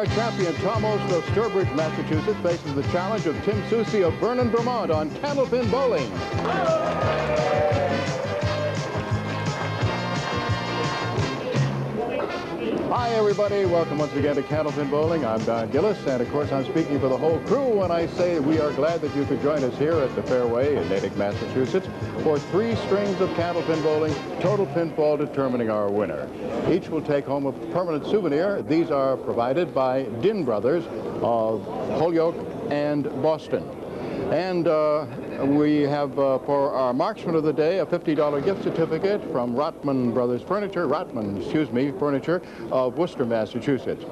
Our champion Tom Olszta of Sturbridge, Massachusetts faces the challenge of Tim Soucy of Vernon, Vermont on Candlepin bowling. Hi everybody, welcome once again to Candlepin Bowling. I'm Don Gillis, and of course I'm speaking for the whole crew when I say we are glad that you could join us here at the Fairway in Natick, Massachusetts for 3 strings of Candlepin bowling, total pinfall determining our winner. Each will take home a permanent souvenir. These are provided by Din Brothers of Holyoke and Boston. And we have for our marksman of the day a $50 gift certificate from Rotman Furniture of Worcester, Massachusetts.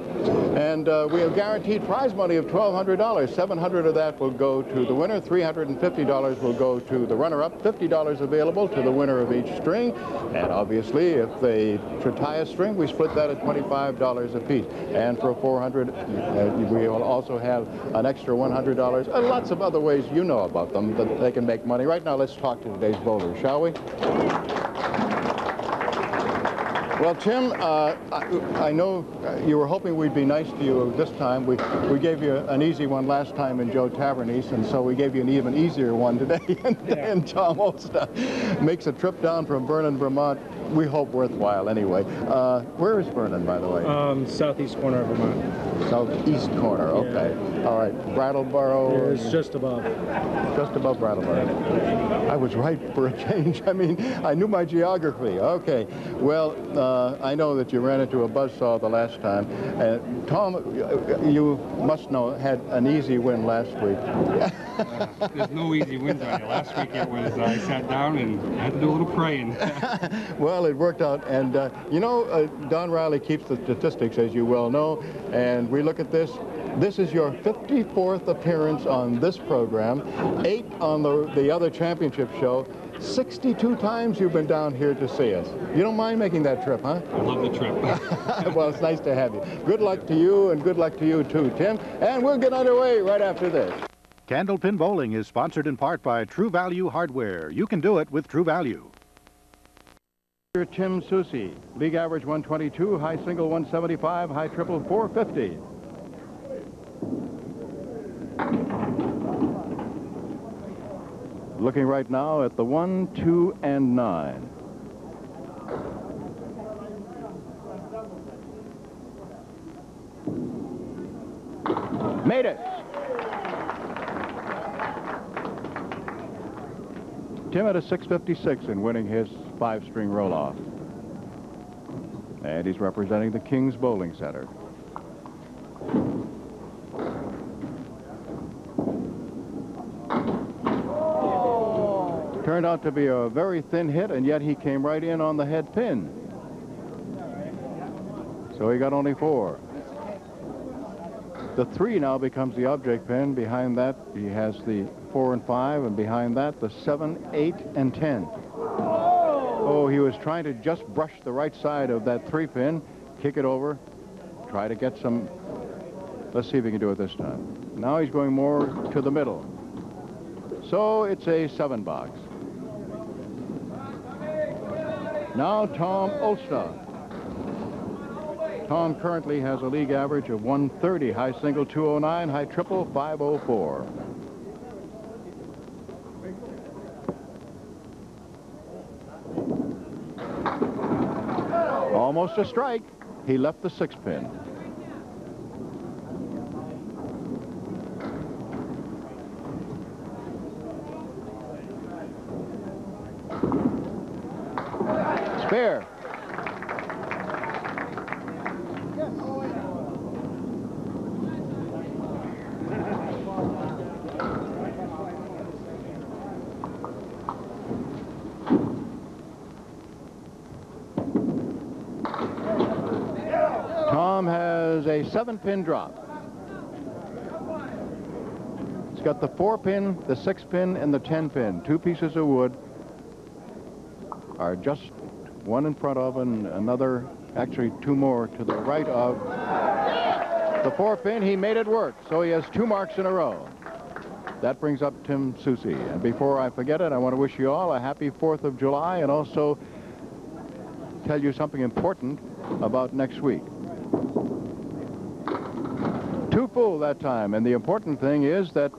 And we have guaranteed prize money of $1,200. $700 of that will go to the winner. $350 will go to the runner-up. $50 available to the winner of each string. And obviously, if they should tie a string, we split that at $25 apiece. And for $400, we will also have an extra $100. Lots of other ways you know about them that they can make money. Right now, let's talk to today's bowlers, shall we? Well, Tim, I know you were hoping we'd be nice to you this time. We gave you an easy one last time in Joe Tavernese, and so we gave you an even easier one today. And Tom Olszta makes a trip down from Vernon, Vermont. We hope worthwhile anyway. Where is Vernon, by the way? Southeast corner of Vermont. Southeast corner, okay. Yeah. All right, Brattleboro. It's just above. Just above Brattleboro. I was right for a change. I mean, I knew my geography. Okay. Well, I know that you ran into a buzzsaw the last time. Tom, you must know, had an easy win last week. There's no easy wins on you. Last week it was, I sat down and had to do a little praying. Well, it worked out. And, you know, Don Riley keeps the statistics, as you well know. And we look at this. This is your 54th appearance on this program, 8 on the other championship show. 62 times you've been down here to see us. You don't mind making that trip, huh? I love the trip. Well, it's nice to have you. Good luck to you, and good luck to you too, Tim. And we'll get underway right after this. Candlepin Bowling is sponsored in part by True Value Hardware. You can do it with True Value. Tim Soucy, league average 122, high single 175, high triple 450. Looking right now at the 1, 2, and 9. Made it. Tim at a 656 in winning his 5-string roll-off. And he's representing the King's Bowling Center. Turned out to be a very thin hit, and yet he came right in on the head pin. So he got only 4. The 3 now becomes the object pin. Behind that, he has the 4 and 5, and behind that, the 7, 8, and 10. Oh, he was trying to just brush the right side of that 3 pin, kick it over, try to get some. Let's see if he can do it this time. Now he's going more to the middle. So it's a 7 box. Now Tom Olszta. Tom currently has a league average of 130, high single 209, high triple 504. Almost a strike. He left the 6 pin. Spare. Tom has a 7-pin drop. It's got the 4-pin, the 6-pin, and the 10-pin. 2 pieces of wood are just one in front of and another, actually 2 more to the right of the 4-pin. He made it work, so he has 2 marks in a row. That brings up Tim Soucy. And before I forget it, I want to wish you all a happy 4th of July and also tell you something important about next week. Too full that time, and the important thing is that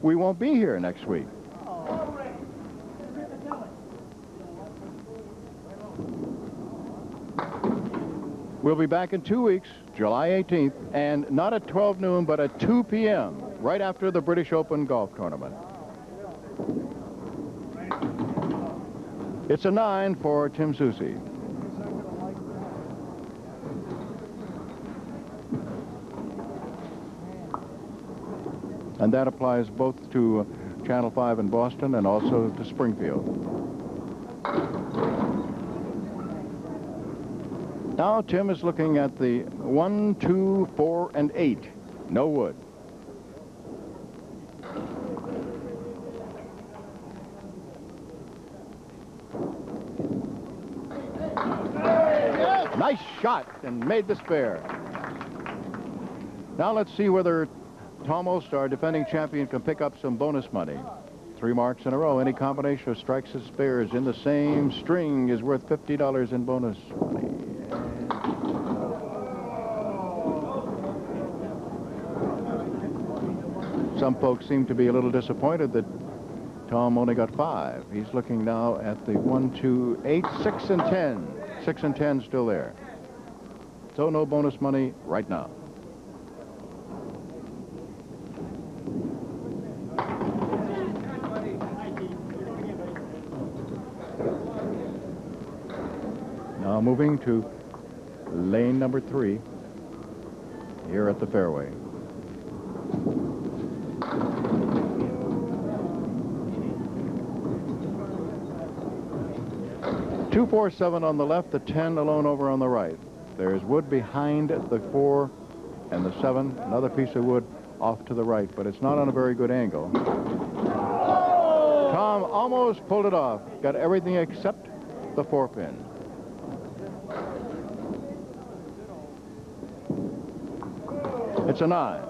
we won't be here next week. We'll be back in 2 weeks, July 18th, and not at 12 noon, but at 2 p.m., right after the British Open golf tournament. It's a 9 for Tim Soucy. And that applies both to Channel 5 in Boston and also to Springfield. Now Tim is looking at the 1, 2, 4, and 8. No wood. Nice shot, and made the spare. Now let's see whether Tom Olszta, our defending champion, can pick up some bonus money. 3 marks in a row. Any combination of strikes and spares in the same string is worth $50 in bonus money. Some folks seem to be a little disappointed that Tom only got 5. He's looking now at the 1, 2, 8, 6, and 10. 6 and 10 still there. So no bonus money right now. Now moving to lane number 3 here at the fairway. Two, 4, 7 on the left, the 10 alone over on the right. There's wood behind the 4 and the 7, another piece of wood off to the right, but it's not on a very good angle. Tom almost pulled it off, got everything except the 4-pin. It's a 9.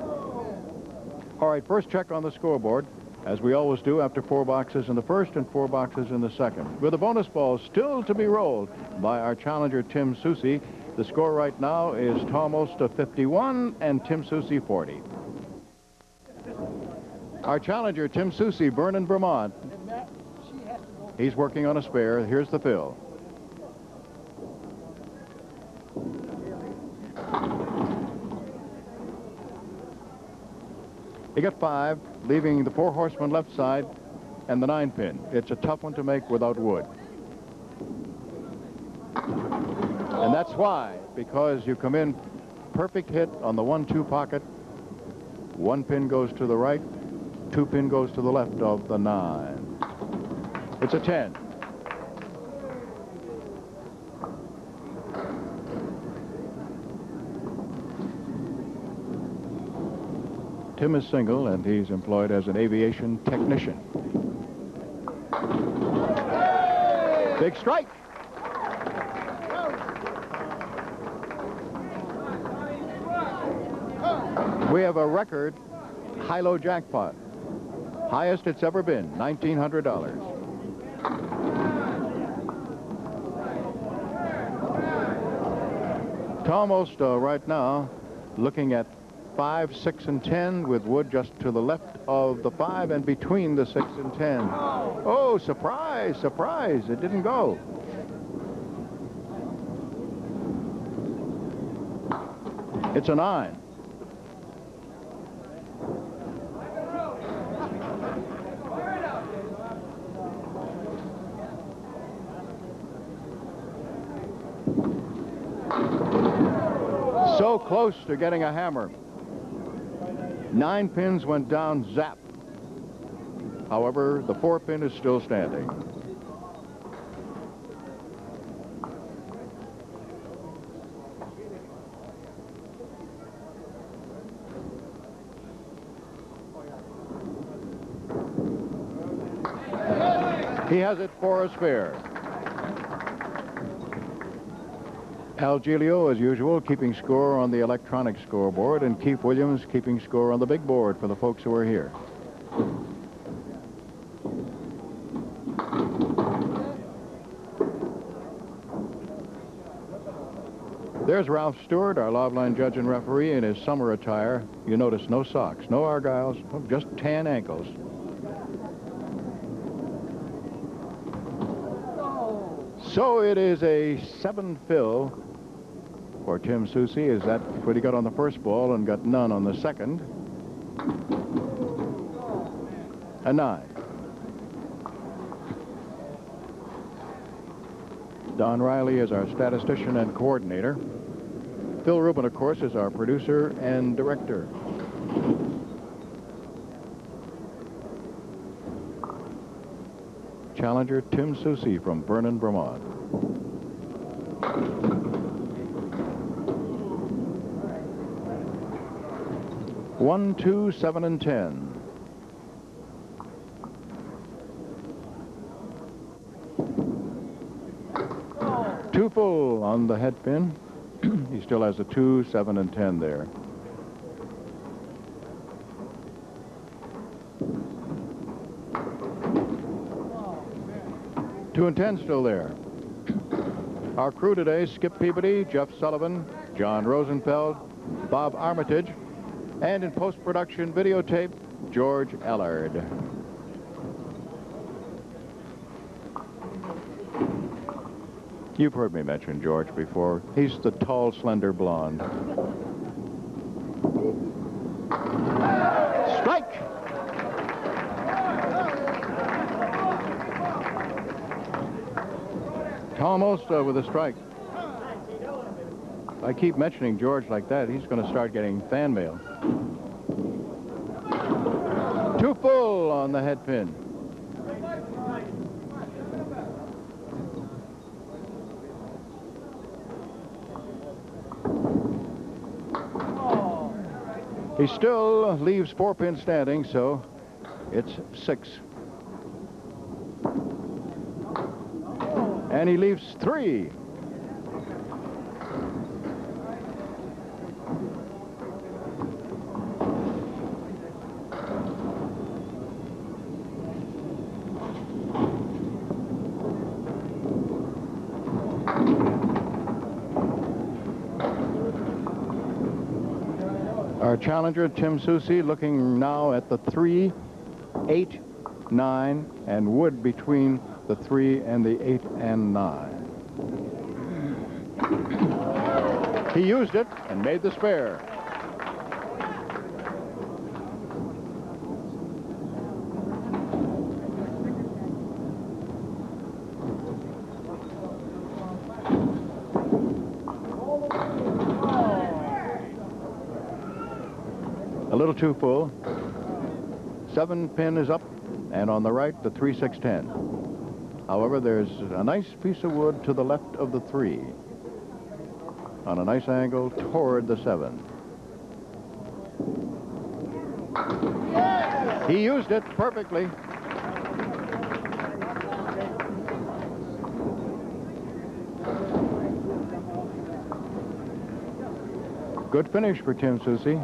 All right, first check on the scoreboard, as we always do after 4 boxes in the first and 4 boxes in the second. With the bonus ball still to be rolled by our challenger, Tim Soucy. The score right now is Tom Olszta 51 and Tim Soucy 40. Our challenger, Tim Soucy, Vernon, Vermont. He's working on a spare. Here's the fill. He got 5, leaving the 4 horsemen left side and the 9-pin. It's a tough one to make without wood. And that's why, because you come in perfect hit on the 1-2 pocket. 1 pin goes to the right, 2 pin goes to the left of the 9. It's a 10. Tim is single, and he's employed as an aviation technician. Big strike. We have a record high-low jackpot. Highest it's ever been, $1,900. Tom Olszta right now looking at 5, 6, and 10 with wood just to the left of the 5 and between the 6 and 10. Oh, surprise, surprise, it didn't go. It's a 9. So close to getting a hammer. 9 pins went down, zap. However, the 4 pin is still standing. He has it for a spare. Al Giglio, as usual, keeping score on the electronic scoreboard, and Keith Williams keeping score on the big board for the folks who are here. There's Ralph Stewart, our Loveline judge and referee, in his summer attire. You notice no socks, no argyles, just tan ankles. So it is a 7 fill for Tim Soucy, as that's what he got on the first ball and got none on the second. A 9. Don Riley is our statistician and coordinator. Phil Rubin, of course, is our producer and director. Challenger Tim Soucy from Vernon, Vermont. One, 2, 7, and 10. Two full on the head pin. He still has a 2, 7, and 10 there. Two and 10 still there. Our crew today: Skip Peabody, Jeff Sullivan, John Rosenfeld, Bob Armitage, and in post-production videotape, George Ellard. You've heard me mention George before. He's the tall, slender blonde. Strike! Tom Olszta with a strike. If I keep mentioning George like that, he's going to start getting fan mail. Two full on the head pin. He still leaves 4 pins standing, so it's 6. And he leaves 3. Our challenger, Tim Soucy, looking now at the 3, 8, 9, and wood between the 3 and the 8 and 9. He used it and made the spare. A little too full. 7 pin is up, and on the right, the 3, 6, 10. However, there's a nice piece of wood to the left of the 3, on a nice angle toward the 7. He used it perfectly. Good finish for Tim Soucy.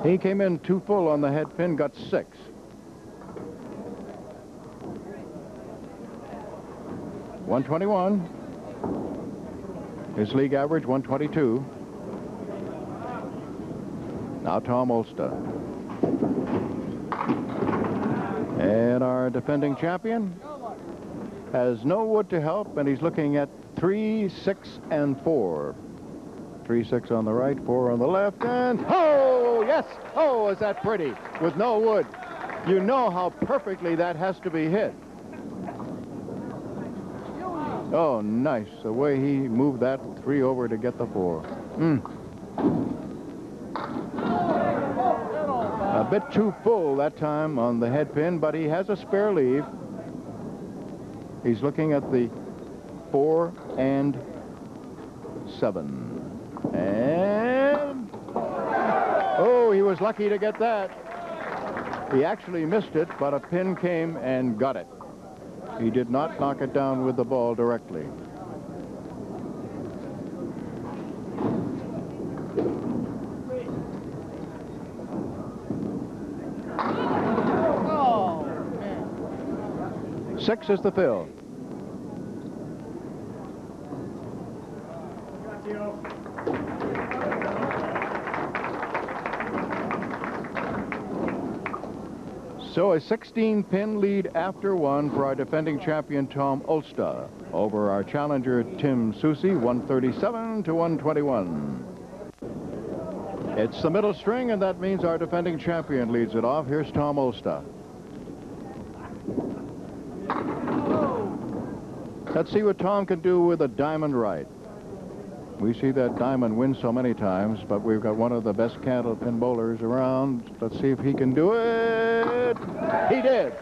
He came in 2 full on the head pin, got 6. $121. His league average, 122. Now Tom Olszta. And our defending champion has no wood to help, and he's looking at 3, 6, and 4. 3, 6 on the right, 4 on the left, and oh, yes! Oh, is that pretty? With no wood. You know how perfectly that has to be hit. Oh, nice. The way he moved that 3 over to get the 4. A bit too full that time on the head pin, but he has a spare leave. He's looking at the 4 and 7. And oh, he was lucky to get that. He actually missed it, but a pin came and got it. He did not knock it down with the ball directly. 6 is the fill. So a 16-pin lead after 1 for our defending champion Tom Olszta over our challenger Tim Soucy, 137 to 121. It's the middle string, and that means our defending champion leads it off. Here's Tom Olszta. Let's see what Tom can do with a diamond right. We see that diamond win so many times, but we've got one of the best candlepin bowlers around. Let's see if he can do it. He did.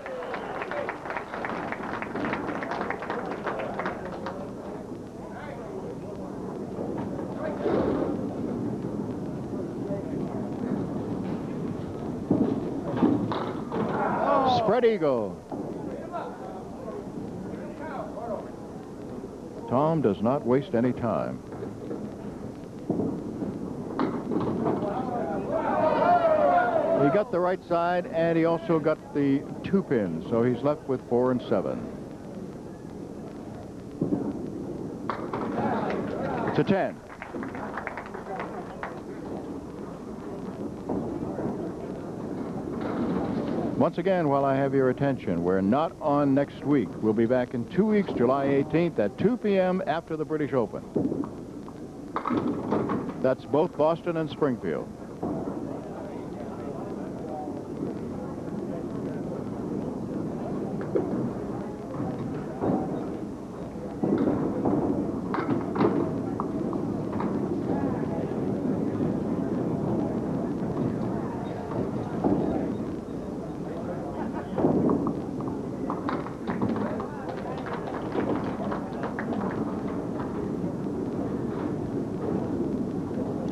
Spread eagle. Tom does not waste any time. He got the right side, and he also got the 2 pins, so he's left with 4 and 7. It's a 10. Once again, while I have your attention, we're not on next week. We'll be back in 2 weeks, July 18th at 2 p.m. after the British Open. That's both Boston and Springfield.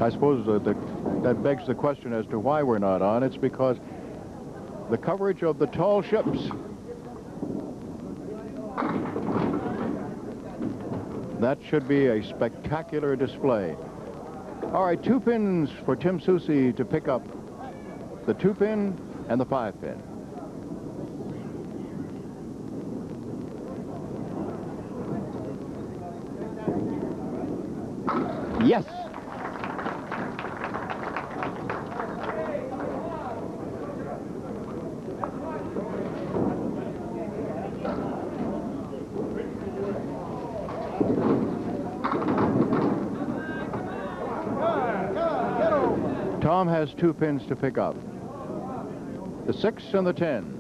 I suppose that begs the question as to why we're not on. It's because the coverage of the tall ships. That should be a spectacular display. All right, 2 pins for Tim Soucy to pick up the 2 pin and the 5 pin. Yes. Tom has 2 pins to pick up. The 6 and the 10.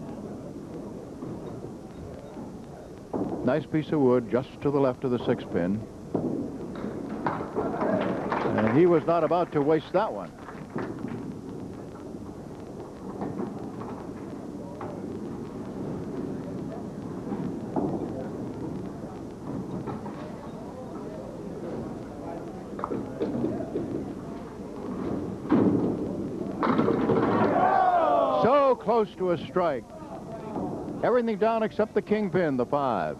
Nice piece of wood just to the left of the 6 pin. And he was not about to waste that one. So close to a strike. Everything down except the kingpin, the 5.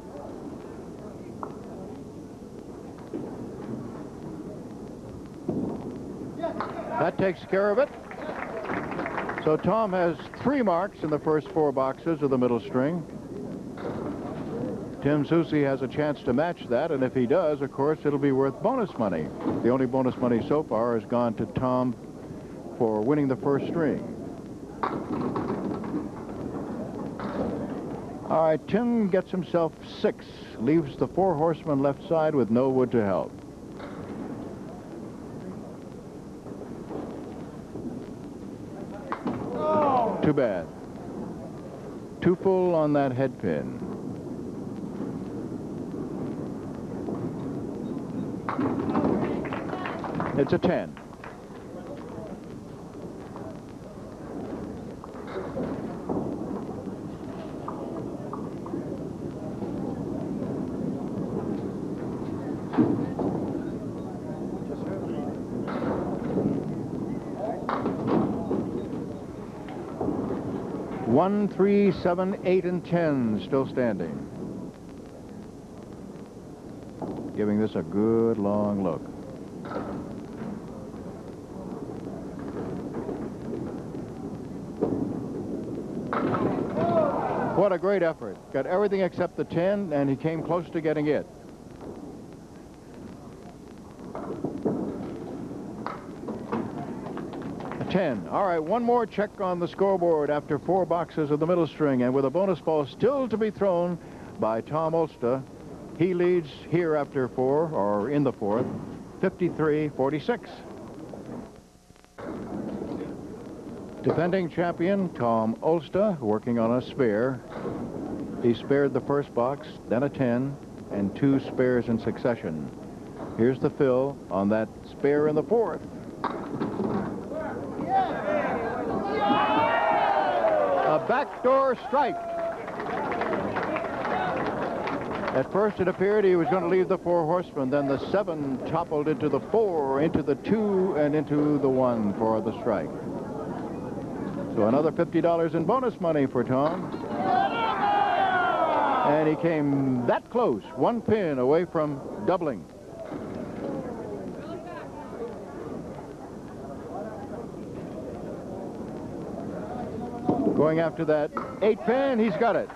That takes care of it. So Tom has 3 marks in the first 4 boxes of the middle string. Tim Soucy has a chance to match that, and if he does, of course, it'll be worth bonus money. The only bonus money so far has gone to Tom for winning the first string. All right, Tim gets himself 6, leaves the 4 horsemen left side with no wood to help. Too bad. Too full on that head pin. It's a 10. One, 3, 7, 8, and 10 still standing. Giving this a good long look. What a great effort. Got everything except the 10, and he came close to getting it. A 10. All right, one more check on the scoreboard after 4 boxes of the middle string, and with a bonus ball still to be thrown by Tom Olszta, he leads here after 4, or in the 4th, 53-46. Defending champion Tom Olszta working on a spare. He spared the first box, then a 10, and 2 spares in succession. Here's the fill on that spare in the 4th. A backdoor strike. At first it appeared he was going to leave the 4 horsemen, then the 7 toppled into the 4, into the 2, and into the 1 for the strike. So another $50 in bonus money for Tom. And he came that close, 1 pin away from doubling. Going after that 8 pin, he's got it.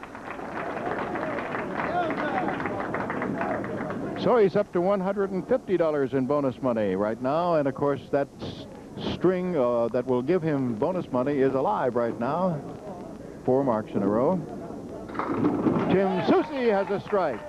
So he's up to $150 in bonus money right now, and of course that string that will give him bonus money is alive right now. 4 marks in a row. Tim Soucy has a strike.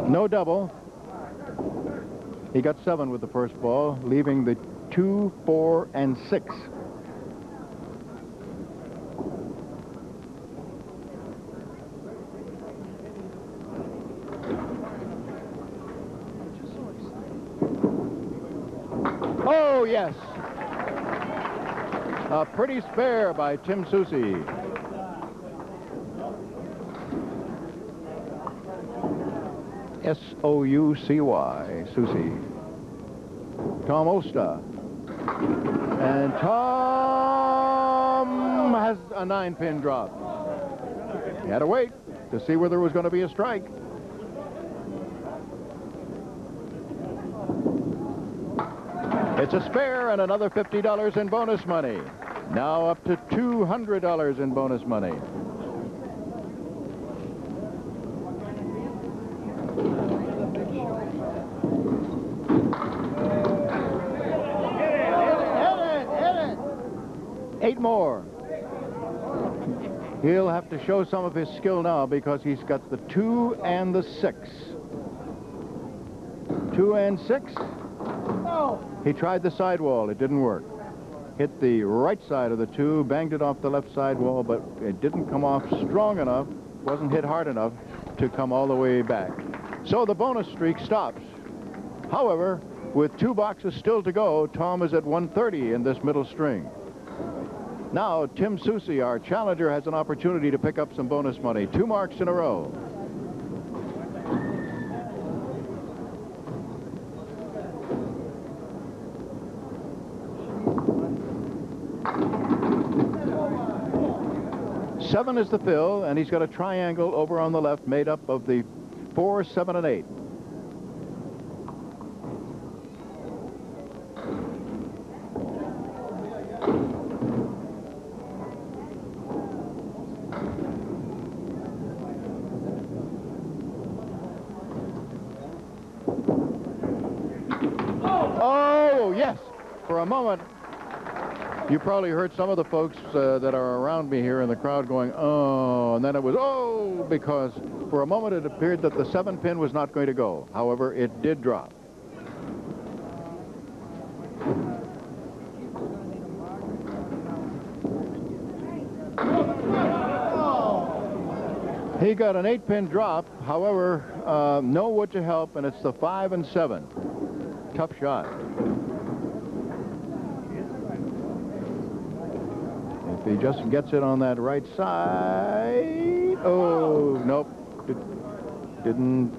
No double. He got 7 with the first ball, leaving the 2, 4, and 6. Oh, yes. A pretty spare by Tim Soucy. S-O-U-C-Y, Soucy. Tom Olszta. And Tom has a 9-pin drop. He had to wait to see whether it was going to be a strike. It's a spare and another $50 in bonus money. Now up to $200 in bonus money. Eight more. He'll have to show some of his skill now because he's got the 2 and the 6. 2 and 6. He tried the sidewall. It didn't work. Hit the right side of the 2, banged it off the left sidewall, but it didn't come off strong enough, wasn't hit hard enough to come all the way back. So the bonus streak stops. However, with 2 boxes still to go, Tom is at 130 in this middle string. Now, Tim Soucy, our challenger, has an opportunity to pick up some bonus money. 2 marks in a row. Seven is the fill, and he's got a triangle over on the left made up of the 4, 7, and 8. Oh, yes. For a moment, you probably heard some of the folks that are around me here in the crowd going, oh, and then it was, oh, because for a moment it appeared that the 7-pin was not going to go. However, it did drop. He got an 8-pin drop. However, no wood to help, and it's the 5 and 7. Tough shot. If he just gets it on that right side. Oh, nope. Didn't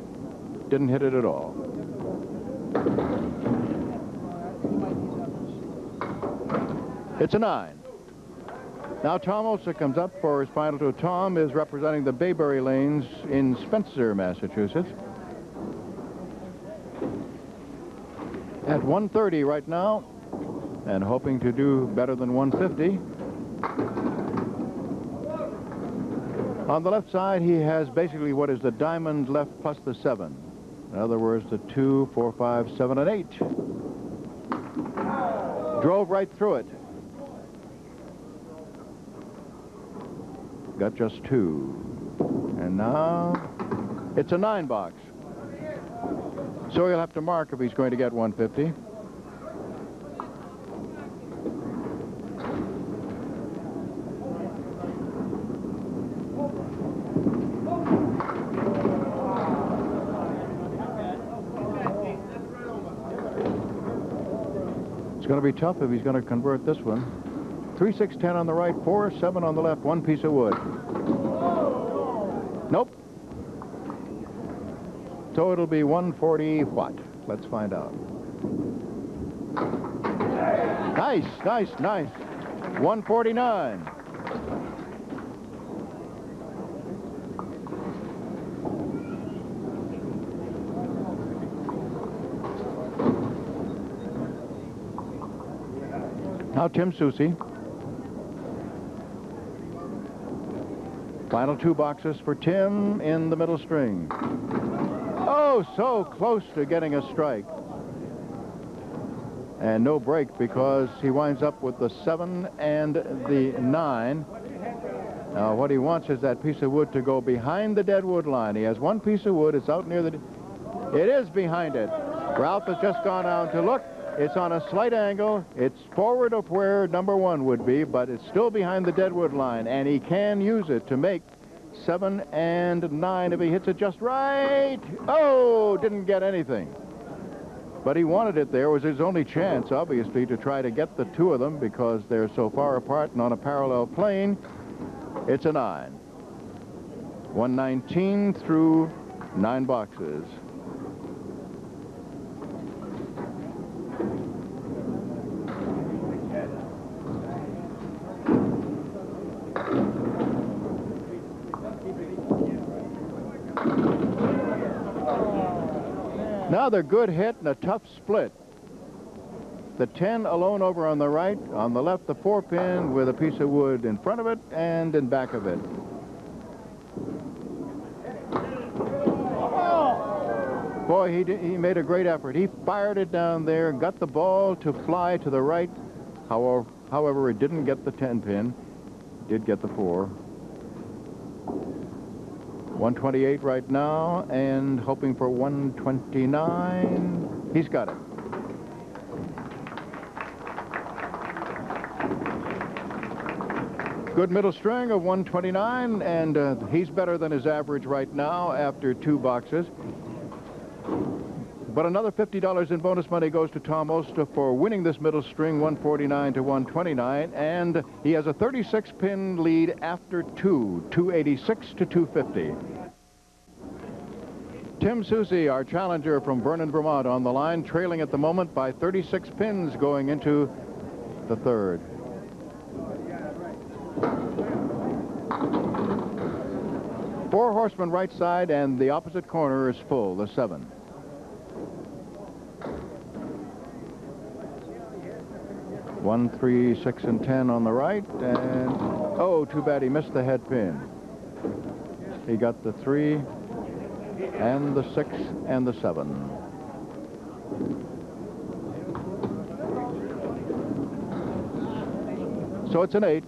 hit it at all. It's a 9. Now Tom Olszta comes up for his final two. Tom is representing the Bayberry Lanes in Spencer, Massachusetts. At 130 right now, and hoping to do better than 150. On the left side, he has basically what is the diamond left plus the 7. In other words, the 2, 4, 5, 7, and 8. Drove right through it. Got just 2. And now it's a 9 box. So he'll have to mark if he's going to get 150. It's going to be tough if he's going to convert this one. 3, 6, 10 on the right, 4, 7 on the left, 1 piece of wood. Nope. So it'll be 140 what? Let's find out. Nice, nice, nice. 149. Now Tim Soucy. Final 2 boxes for Tim in the middle string. Oh, so close to getting a strike. And no break because he winds up with the 7 and the 9. Now what he wants is that piece of wood to go behind the dead wood line. He has 1 piece of wood. It's out near the... It is behind it. Ralph has just gone down to look. It's on a slight angle. It's forward of where number 1 would be, but it's still behind the deadwood line, and he can use it to make 7 and 9 if he hits it just right. Oh, didn't get anything. But he wanted it there. It was his only chance, obviously, to try to get the 2 of them because they're so far apart and on a parallel plane. It's a 9. 119 through 9 boxes. Another good hit and a tough split. The 10 alone over on the right, on the left the 4-pin with a piece of wood in front of it and in back of it. Boy, he made a great effort. He fired it down there, got the ball to fly to the right. However, it didn't get the 10-pin. Did get the 4. 128 right now, and hoping for 129. He's got it. Good middle string of 129, and he's better than his average right now after 2 boxes. But another $50 in bonus money goes to Tom Olszta for winning this middle string, 149 to 129, and he has a 36-pin lead after 2, 286 to 250. Tim Soucy, our challenger from Vernon, Vermont, on the line, trailing at the moment by 36 pins going into the 3rd. Four horsemen right side, and the opposite corner is full, the 7. One, 3, 6, and 10 on the right, and oh, too bad he missed the head pin. He got the 3 and the 6 and the 7. So it's an 8.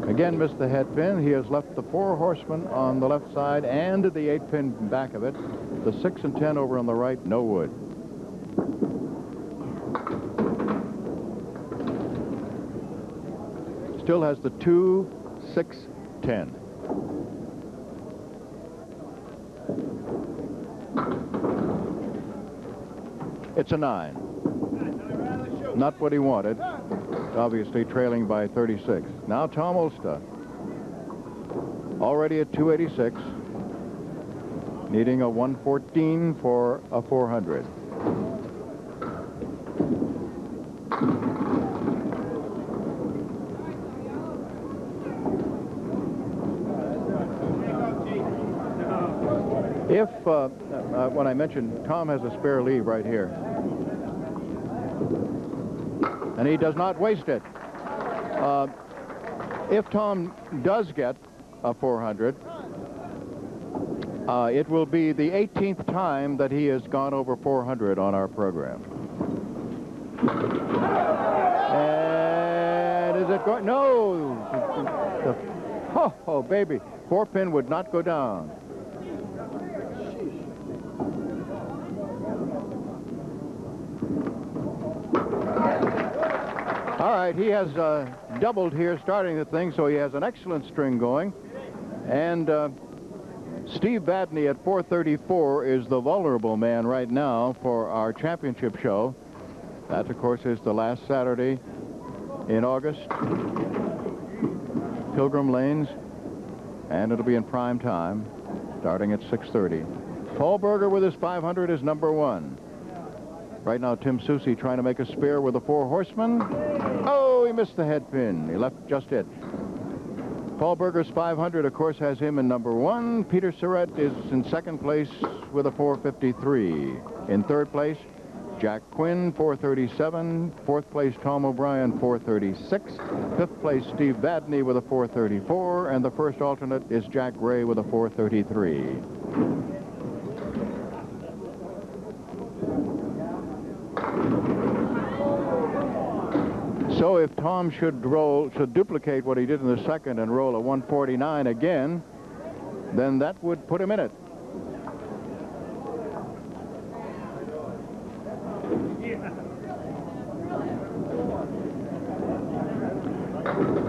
Again, missed the head pin. He has left the 4 horsemen on the left side and the 8-pin back of it. The 6 and 10 over on the right, no wood. Still has the 2, 6, 10. It's a 9. Not what he wanted. Obviously trailing by 36. Now Tom Olszta. Already at 286. Needing a 114 for a 400. If, when I mentioned, Tom has a spare leave right here. And he does not waste it. If Tom does get a 400, it will be the 18th time that he has gone over 400 on our program. And is it going? No! Oh, baby. 4-pin would not go down. All right, he has doubled here starting the thing, so he has an excellent string going. And Steve Badney at 434 is the vulnerable man right now for our championship show. That, of course, is the last Saturday in August. Pilgrim Lanes, and it'll be in prime time, starting at 6:30. Paul Berger with his 500 is number 1. Right now, Tim Soucy trying to make a spare with the 4 horsemen. Oh, he missed the head pin. He left just it. Paul Berger's 500, of course, has him in number 1. Peter Surratt is in second place with a 453. In third place, Jack Quinn, 437. Fourth place, Tom O'Brien, 436. Fifth place, Steve Badney with a 434. And the first alternate is Jack Ray with a 433. So if Tom should duplicate what he did in the second and roll a 149 again, then that would put him in it.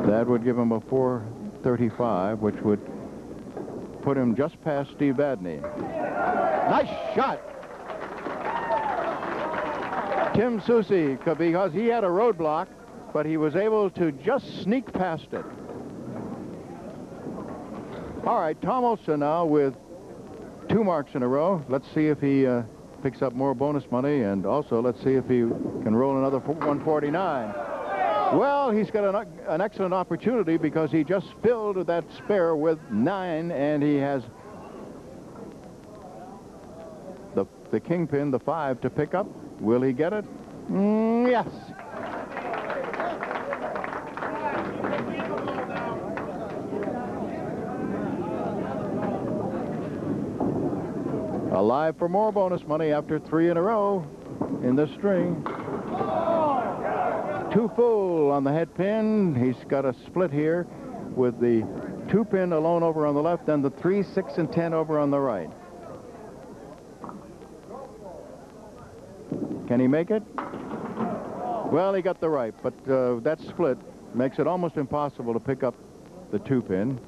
That would give him a 435, which would put him just past Steve Badney. Nice shot! Tim Soucy, because he had a roadblock, but he was able to just sneak past it. All right, Tom Olszta now with 2 marks in a row. Let's see if he picks up more bonus money, and also let's see if he can roll another 149. Well, he's got an excellent opportunity because he just filled that spare with 9, and he has the kingpin, the 5, to pick up. Will he get it? Yes. Alive for more bonus money after 3 in a row in this string. 2 full on the head pin. He's got a split here with the 2 pin alone over on the left and the 3, 6, and 10 over on the right. Can he make it? Well, he got the right, but that split makes it almost impossible to pick up the 2 pin.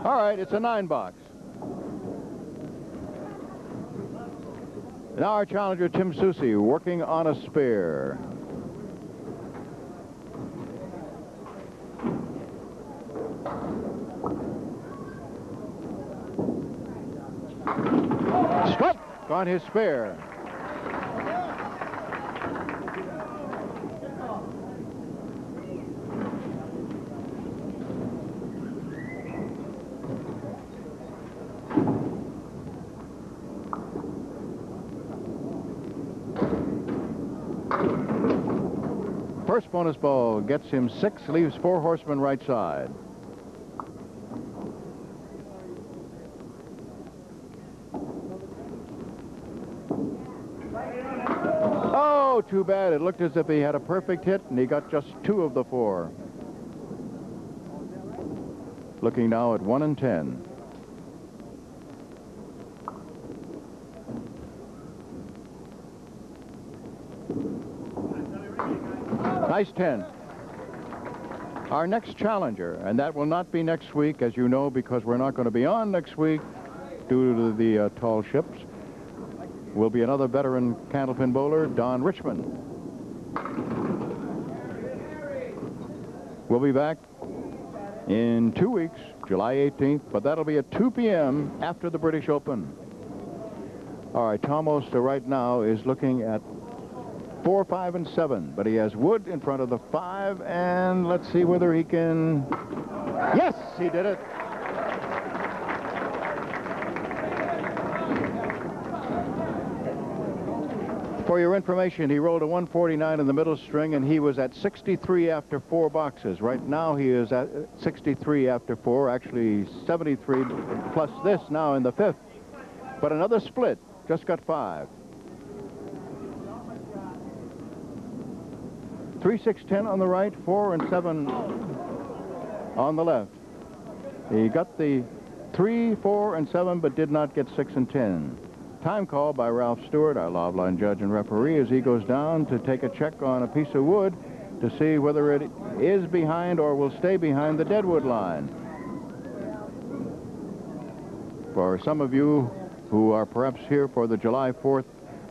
All right, it's a 9 box. Now our challenger, Tim Soucy, working on a spare. Strike on his spare. First bonus ball gets him 6, leaves 4 horsemen right side. Oh, too bad. It looked as if he had a perfect hit, and he got just 2 of the 4. Looking now at 1 and 10. Nice 10. Our next challenger, and that will not be next week, as you know, because we're not going to be on next week due to the tall ships, will be another veteran candlepin bowler, Don Richmond. We'll be back in 2 weeks, July 18th, but that'll be at 2 p.m. after the British Open. All right, Tom Olszta right now is looking at 4, 5, and 7, but he has Wood in front of the 5, and let's see whether he can... Yes, he did it. For your information, he rolled a 149 in the middle string, and he was at 63 after 4 boxes. Right now, he is at 63 after 4, actually 73 plus this now in the 5th. But another split, just got 5. 3, 6, 10 on the right, 4 and 7 on the left. He got the 3, 4, and 7, but did not get 6 and 10. Time call by Ralph Stewart, our Loveline judge and referee, as he goes down to take a check on a piece of wood to see whether it is behind or will stay behind the deadwood line. For some of you who are perhaps here for the July 4th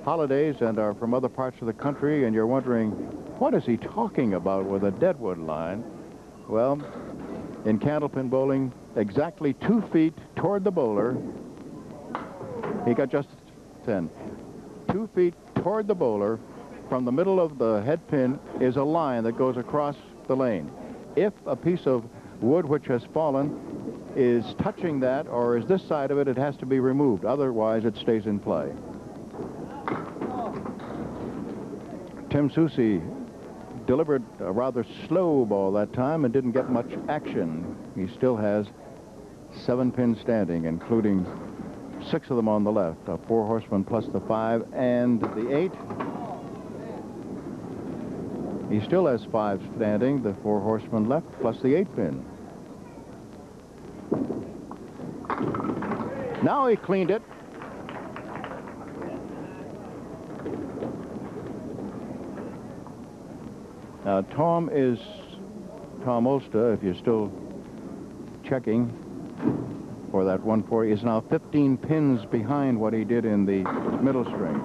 holidays and are from other parts of the country, and you're wondering, what is he talking about with a deadwood line? Well, in Candlepin bowling, exactly 2 feet toward the bowler, he got just 10. 2 feet toward the bowler from the middle of the head pin is a line that goes across the lane. If a piece of wood which has fallen is touching that or is this side of it, it has to be removed. Otherwise, it stays in play. Tim Soucy delivered a rather slow ball that time and didn't get much action. He still has 7 pins standing, including 6 of them on the left, a 4 horseman plus the 5 and the 8. He still has 5 standing, the 4 horseman left plus the 8 pin. Now he cleaned it. Now Tom Olszta, if you're still checking, for that 140 is now 15 pins behind what he did in the middle string.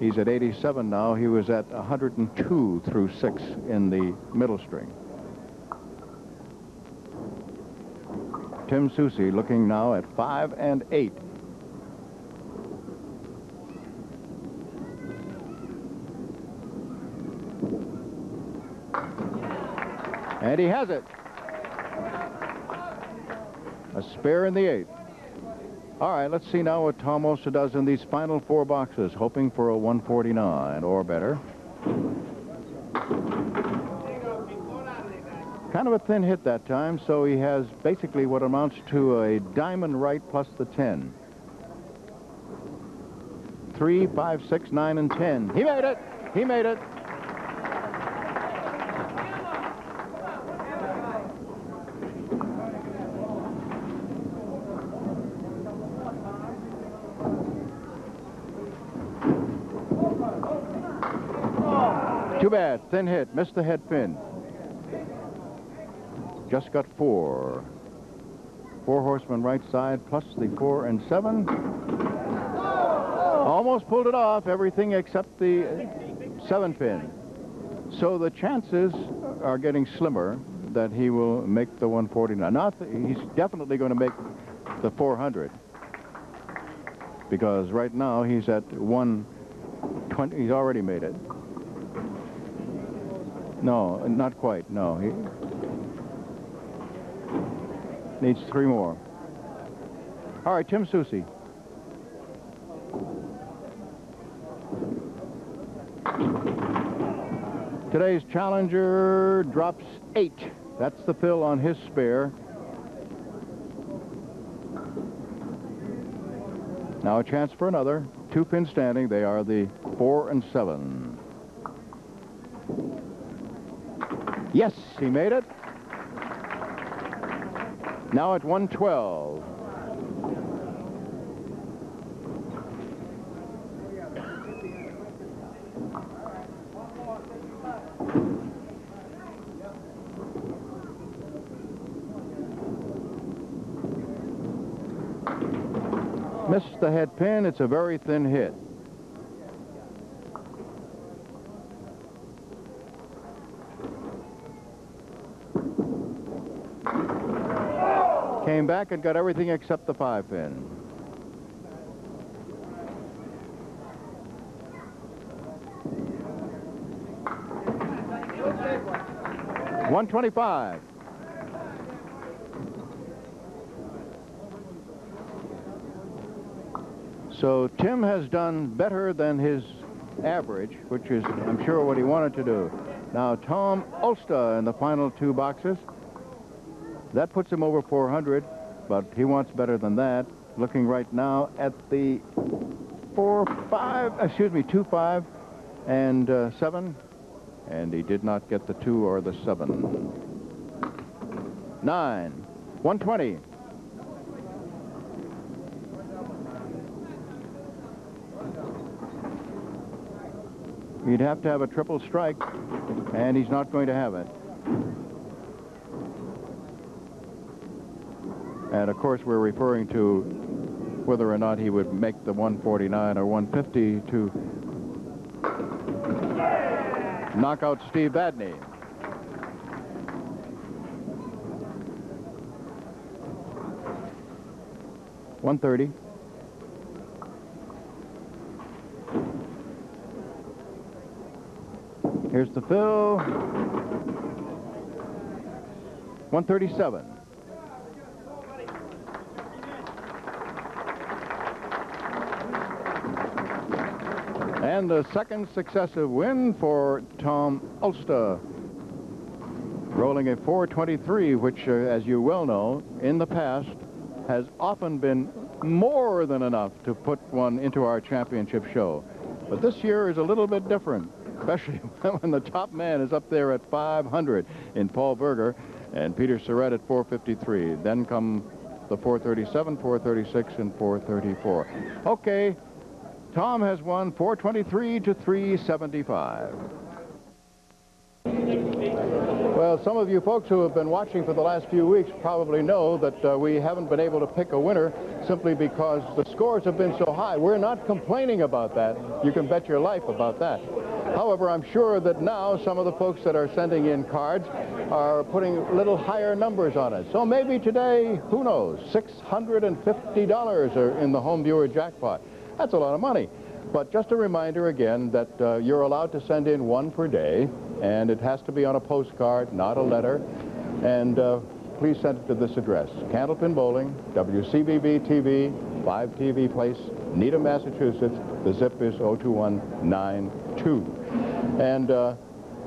He's at 87 now. He was at 102 through 6 in the middle string. Tim Soucy looking now at 5 and 8. And he has it. A spare in the 8th. All right, let's see now what Tom Olszta does in these final 4 boxes, hoping for a 149 or better. Kind of a thin hit that time, so he has basically what amounts to a diamond right plus the 10. 3, 5, 6, 9, and 10. He made it. He made it. Too bad. Thin hit. Missed the head pin. Just got 4. 4 horsemen right side plus the 4 and 7. Almost pulled it off. Everything except the 7 pin. So the chances are getting slimmer that he will make the 149. He's definitely going to make the 400. Because right now he's at 120. He's already made it. No, not quite. No, he needs 3 more. All right, Tim Soucy. Today's challenger drops 8. That's the fill on his spare. Now a chance for another. 2 pins standing. They are the 4 and 7. Yes, he made it. Now at 112. Missed the head pin. It's a very thin hit. Came back and got everything except the 5-pin. $125. So Tim has done better than his average, which is, I'm sure, what he wanted to do. Now, Tom Olszta in the final 2 boxes. That puts him over 400, but he wants better than that. Looking right now at the 2, 5, and 7. And he did not get the 2 or the 7. 9. 120. He'd have to have a triple strike, and he's not going to have it. And of course, we're referring to whether or not he would make the 149 or 150 to knock out Steve Badney. $130. Here's the fill. $137. And the second successive win for Tom Olszta, rolling a 423, which, as you well know, in the past has often been more than enough to put one into our championship show. But this year is a little bit different, especially when the top man is up there at 500 in Paul Berger and Peter Surratt at 453. Then come the 437, 436, and 434. Okay. Tom has won 423 to 375. Well, some of you folks who have been watching for the last few weeks probably know that we haven't been able to pick a winner simply because the scores have been so high. We're not complaining about that. You can bet your life about that. However, I'm sure that now some of the folks that are sending in cards are putting little higher numbers on it. So maybe today, who knows, $650 are in the home viewer jackpot. That's a lot of money. But just a reminder again that you're allowed to send in 1 per day, and it has to be on a postcard, not a letter. And please send it to this address: Candlepin Bowling, WCBB TV, 5 TV Place, Needham, Massachusetts. The zip is 02192. And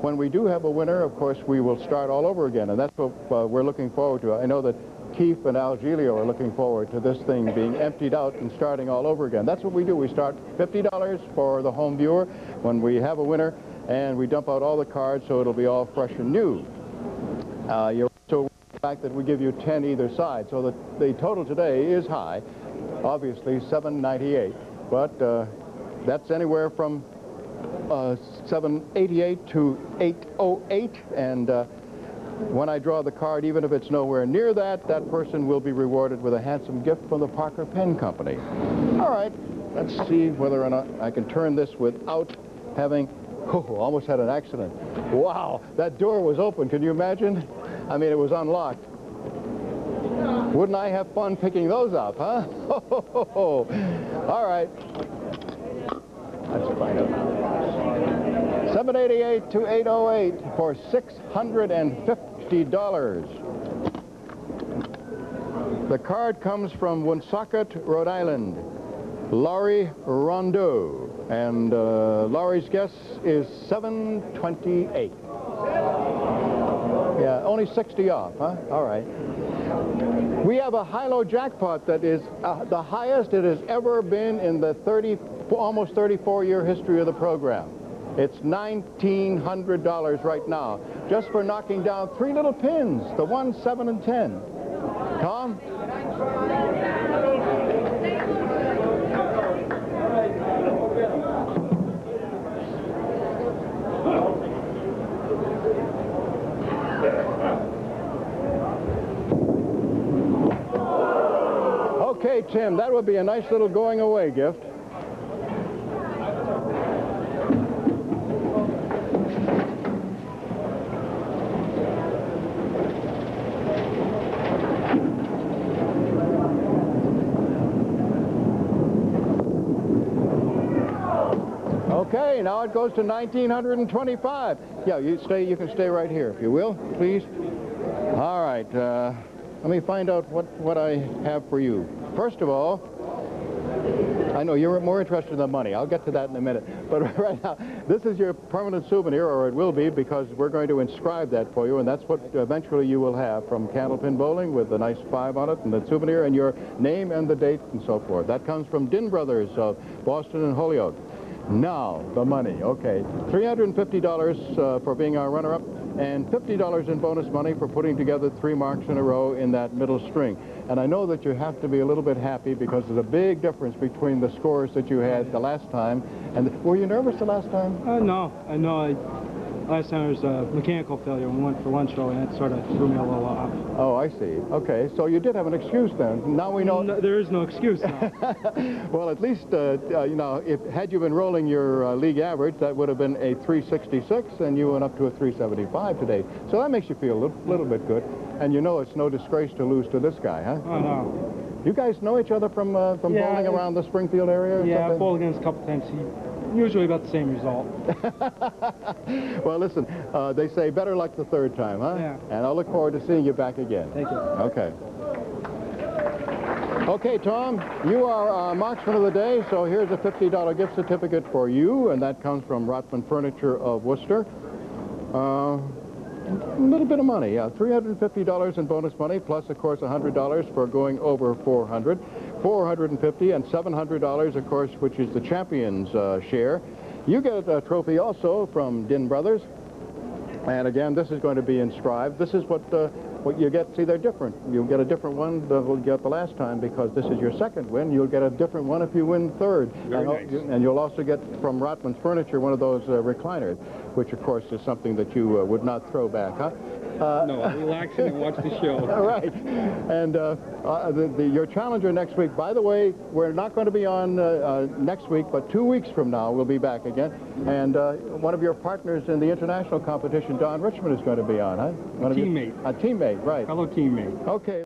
when we do have a winner, of course, we will start all over again, and that's what we're looking forward to. I know that Keith and Al Giglio are looking forward to this thing being emptied out and starting all over again. That's what we do. We start $50 for the home viewer when we have a winner, and we dump out all the cards so it'll be all fresh and new. You're also the fact that we give you 10 either side, so that the total today is high, obviously $798, but that's anywhere from $788 to $808, and when I draw the card, even if it's nowhere near that, that person will be rewarded with a handsome gift from the Parker Pen Company. All right, let's see whether or not I can turn this without having, almost had an accident. Wow, that door was open. Can you imagine? I mean, it was unlocked. Wouldn't I have fun picking those up, huh? All right. Let's find out. 788 to 808 for $650. The card comes from Woonsocket, Rhode Island. Laurie Rondeau. And Laurie's guess is 728. Yeah, only 60 off, huh? All right. We have a high-low jackpot that is the highest it has ever been in the almost 34-year history of the program. It's $1,900 right now, just for knocking down 3 little pins, the 1, 7, and 10. Tom? Okay, Tim, that would be a nice little going-away gift. it goes to $1,925. Yeah, you can stay right here, if you will, please. All right, let me find out what I have for you. First of all, I know you're more interested in the money. I'll get to that in a minute. But right now, this is your permanent souvenir, or it will be, because we're going to inscribe that for you, and that's what eventually you will have from Candlepin Bowling, with a nice 5 on it, and the souvenir, and your name and the date and so forth. That comes from Din Brothers of Boston and Holyoke. Now, the money. Okay, $350 for being our runner-up, and $50 in bonus money for putting together 3 marks in a row in that middle string. And I know that you have to be a little bit happy, because there's a big difference between the scores that you had the last time. And were you nervous the last time? No, I know. Last time there was a mechanical failure when we went for lunch early, and it sort of threw me a little off. Oh, I see. Okay, so you did have an excuse then. Now we know. No, there is no excuse now. Well, at least, you know, had you been rolling your league average, that would have been a 366, and you went up to a 375 today. So that makes you feel a little bit good. And you know it's no disgrace to lose to this guy, huh? Oh, no. You guys know each other from bowling around the Springfield area? Yeah, I've bowled against a couple times. Usually about the same result. Well, listen, they say better luck the third time, huh? Yeah. And I'll look forward to seeing you back again. Thank you. Okay. Okay, Tom, you are our marksman of the day, so here's a $50 gift certificate for you, and that comes from Rotman Furniture of Worcester. A little bit of money, yeah, $350 in bonus money, plus, of course, $100 for going over 400, $450, and $700, of course, which is the champion's share. You get a trophy also from Din Brothers, and again, this is going to be inscribed. This is what you get. See, they're different. You'll get a different one than you got the last time, because this is your second win. You'll get a different one if you win third. Very nice. And you'll also get from Rotman's Furniture one of those recliners, which, of course, is something that you would not throw back, huh? No, relax and watch the show. All right. And your challenger next week, by the way, we're not going to be on next week, but 2 weeks from now we'll be back again. And one of your partners in the international competition, Don Richmond, is going to be on, huh? A teammate. A teammate, right. Fellow teammate. Okay.